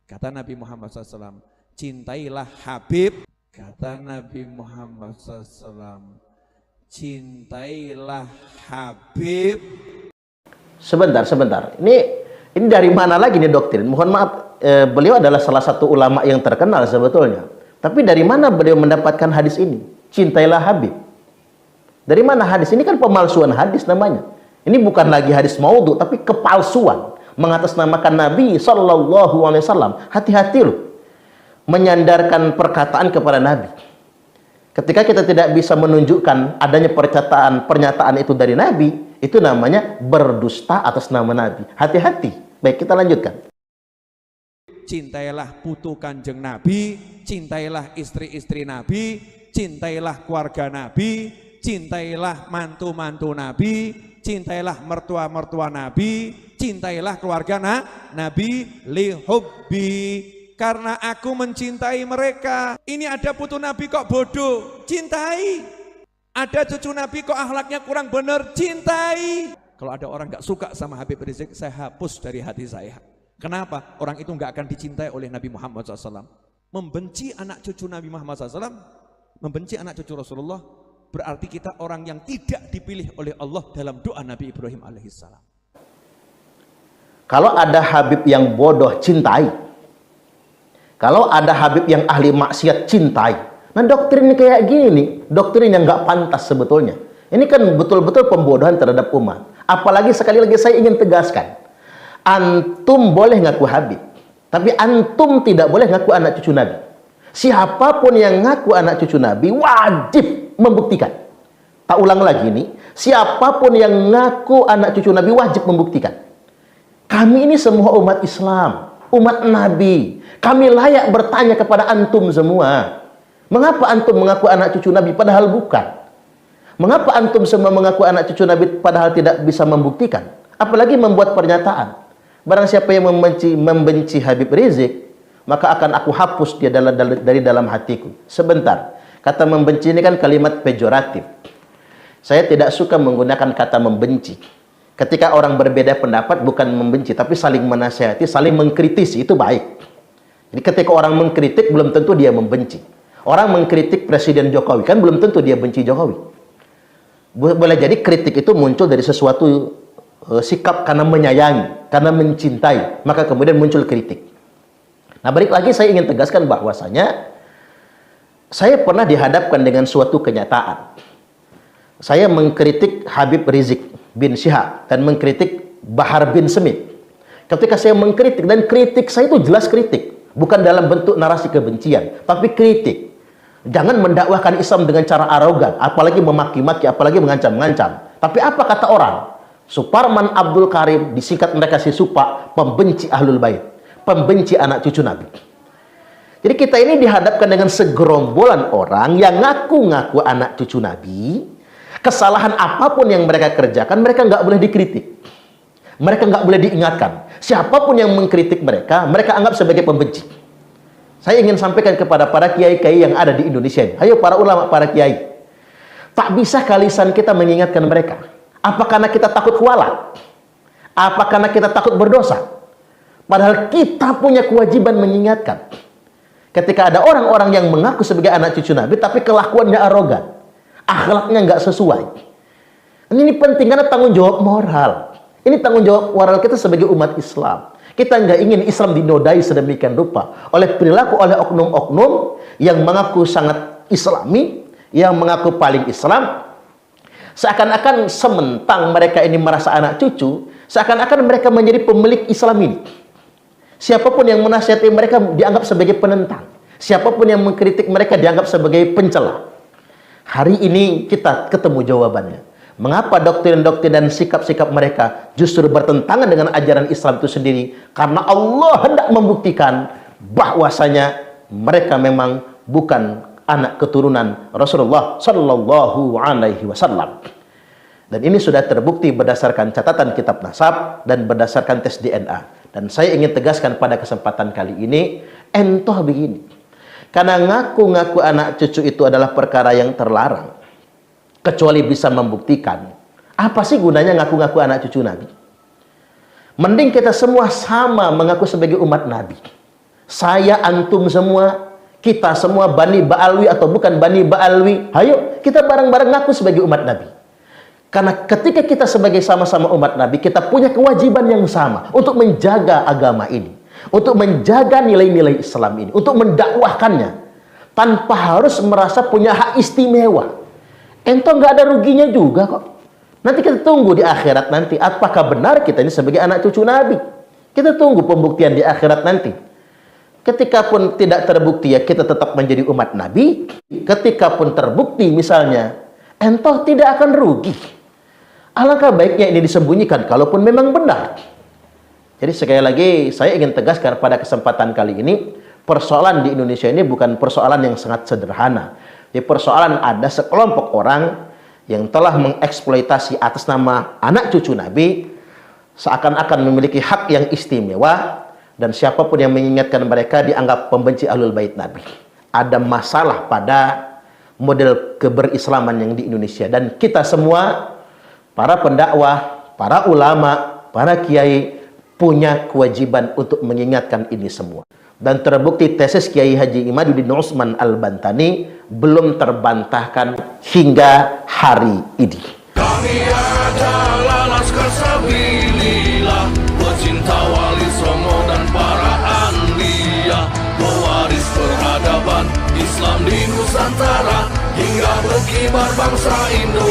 Kata Nabi Muhammad SAW, cintailah Habib. Kata Nabi Muhammad SAW, cintailah Habib. Sebentar. Ini dari mana lagi nih doktrin? Mohon maaf, beliau adalah salah satu ulama yang terkenal sebetulnya. Tapi dari mana beliau mendapatkan hadis ini? Cintailah Habib. Dari mana hadis? Ini kan pemalsuan hadis namanya. Ini bukan lagi hadis maudhu, tapi kepalsuan. Mengatasnamakan Nabi SAW. Hati-hati loh menyandarkan perkataan kepada Nabi. Ketika kita tidak bisa menunjukkan adanya pernyataan itu dari Nabi, itu namanya berdusta atas nama Nabi. Hati-hati. Baik, kita lanjutkan. Cintailah putu kanjeng Nabi, cintailah istri-istri Nabi, cintailah keluarga Nabi, cintailah mantu-mantu Nabi, cintailah mertua-mertua Nabi, cintailah keluarga Nabi, lihubbi, karena aku mencintai mereka. Ini ada putu Nabi kok bodoh, cintai. Ada cucu Nabi kok akhlaknya kurang benar, cintai. Kalau ada orang gak suka sama Habib Rizik, saya hapus dari hati saya. Kenapa? Orang itu gak akan dicintai oleh Nabi Muhammad SAW. Membenci anak cucu Nabi Muhammad SAW, membenci anak cucu Rasulullah, berarti kita orang yang tidak dipilih oleh Allah dalam doa Nabi Ibrahim alaihissalam. Kalau ada Habib yang bodoh, cintai. Kalau ada Habib yang ahli maksiat, cintai. Nah, doktrin kayak gini nih, doktrin yang nggak pantas sebetulnya. Ini kan betul-betul pembodohan terhadap umat. Apalagi sekali lagi saya ingin tegaskan, antum boleh ngaku Habib, tapi antum tidak boleh ngaku anak cucu Nabi. Siapapun yang ngaku anak cucu Nabi wajib membuktikan. Tak ulang lagi nih, siapapun yang ngaku anak cucu Nabi wajib membuktikan. Kami ini semua umat Islam, umat Nabi. Kami layak bertanya kepada antum semua. Mengapa antum mengaku anak cucu Nabi padahal bukan? Mengapa antum semua mengaku anak cucu Nabi padahal tidak bisa membuktikan? Apalagi membuat pernyataan. Barang siapa yang membenci Habib Rizik, maka akan aku hapus dia dari dalam hatiku. Sebentar, kata membenci ini kan kalimat pejoratif. Saya tidak suka menggunakan kata membenci. Ketika orang berbeda pendapat bukan membenci, tapi saling menasihati, saling mengkritisi, itu baik. Jadi ketika orang mengkritik belum tentu dia membenci. Orang mengkritik Presiden Jokowi kan belum tentu dia benci Jokowi. Boleh jadi kritik itu muncul dari sesuatu sikap karena menyayangi, karena mencintai, maka kemudian muncul kritik. Nah, balik lagi saya ingin tegaskan bahwasanya saya pernah dihadapkan dengan suatu kenyataan. Saya mengkritik Habib Rizik bin Syihab dan mengkritik Bahar bin Smith. Ketika saya mengkritik, dan kritik saya itu jelas kritik, bukan dalam bentuk narasi kebencian, tapi kritik. Jangan mendakwahkan Islam dengan cara arogan, apalagi memaki-maki, apalagi mengancam-ngancam. Tapi apa kata orang? Suparman Abdul Karim, disingkat mereka si Supa, pembenci Ahlul Bait, pembenci anak cucu Nabi. Jadi kita ini dihadapkan dengan segerombolan orang yang ngaku-ngaku anak cucu Nabi. Kesalahan apapun yang mereka kerjakan, mereka nggak boleh dikritik. Mereka nggak boleh diingatkan. Siapapun yang mengkritik mereka, mereka anggap sebagai pembenci. Saya ingin sampaikan kepada para kiai-kiai yang ada di Indonesia ini. Ayo para ulama, para kiai. Tak bisa lisan kita mengingatkan mereka. Apa karena kita takut kualat? Apa karena kita takut berdosa? Padahal kita punya kewajiban mengingatkan. Ketika ada orang-orang yang mengaku sebagai anak cucu Nabi, tapi kelakuannya arogan, akhlaknya nggak sesuai. Ini penting karena tanggung jawab moral. Ini tanggung jawab moral kita sebagai umat Islam. Kita nggak ingin Islam dinodai sedemikian rupa oleh perilaku, oleh oknum-oknum yang mengaku sangat Islami, yang mengaku paling Islam. Seakan-akan sementang mereka ini merasa anak cucu, seakan-akan mereka menjadi pemilik Islam ini. Siapapun yang menasihati mereka dianggap sebagai penentang. Siapapun yang mengkritik mereka dianggap sebagai pencela. Hari ini kita ketemu jawabannya. Mengapa doktrin-doktrin dan sikap-sikap mereka justru bertentangan dengan ajaran Islam itu sendiri? Karena Allah hendak membuktikan bahwasanya mereka memang bukan anak keturunan Rasulullah Sallallahu Alaihi Wasallam. Dan ini sudah terbukti berdasarkan catatan kitab nasab dan berdasarkan tes DNA. Dan saya ingin tegaskan pada kesempatan kali ini, entoh begini. Karena ngaku-ngaku anak cucu itu adalah perkara yang terlarang. Kecuali bisa membuktikan. Apa sih gunanya ngaku-ngaku anak cucu Nabi? Mending kita semua sama mengaku sebagai umat Nabi. Saya, antum semua, kita semua Bani Ba'alwi atau bukan Bani Ba'alwi, ayo kita bareng-bareng ngaku sebagai umat Nabi. Karena ketika kita sebagai sama-sama umat Nabi, kita punya kewajiban yang sama untuk menjaga agama ini, untuk menjaga nilai-nilai Islam ini, untuk mendakwahkannya tanpa harus merasa punya hak istimewa. Ento nggak ada ruginya juga kok. Nanti kita tunggu di akhirat nanti, apakah benar kita ini sebagai anak cucu Nabi. Kita tunggu pembuktian di akhirat nanti. Ketika pun tidak terbukti, ya kita tetap menjadi umat Nabi. Ketika pun terbukti misalnya, ento tidak akan rugi. Alangkah baiknya ini disembunyikan, kalaupun memang benar. Jadi sekali lagi, saya ingin tegaskan pada kesempatan kali ini, persoalan di Indonesia ini bukan persoalan yang sangat sederhana. Jadi persoalan ada sekelompok orang yang telah mengeksploitasi atas nama anak cucu Nabi, seakan-akan memiliki hak yang istimewa, dan siapapun yang mengingatkan mereka dianggap pembenci Ahlul Bait Nabi. Ada masalah pada model keberislaman yang di Indonesia. Dan kita semua, para pendakwah, para ulama, para kiai, punya kewajiban untuk mengingatkan ini semua. Dan terbukti tesis Kiai Haji Imaduddin Utsman Al-Bantani belum terbantahkan hingga hari ini. Kami adalah Laskar Sabilillah, pecinta Wali Songo dan para anbiya, pewaris peradaban Islam di Nusantara, hingga berkibar bangsa Indonesia.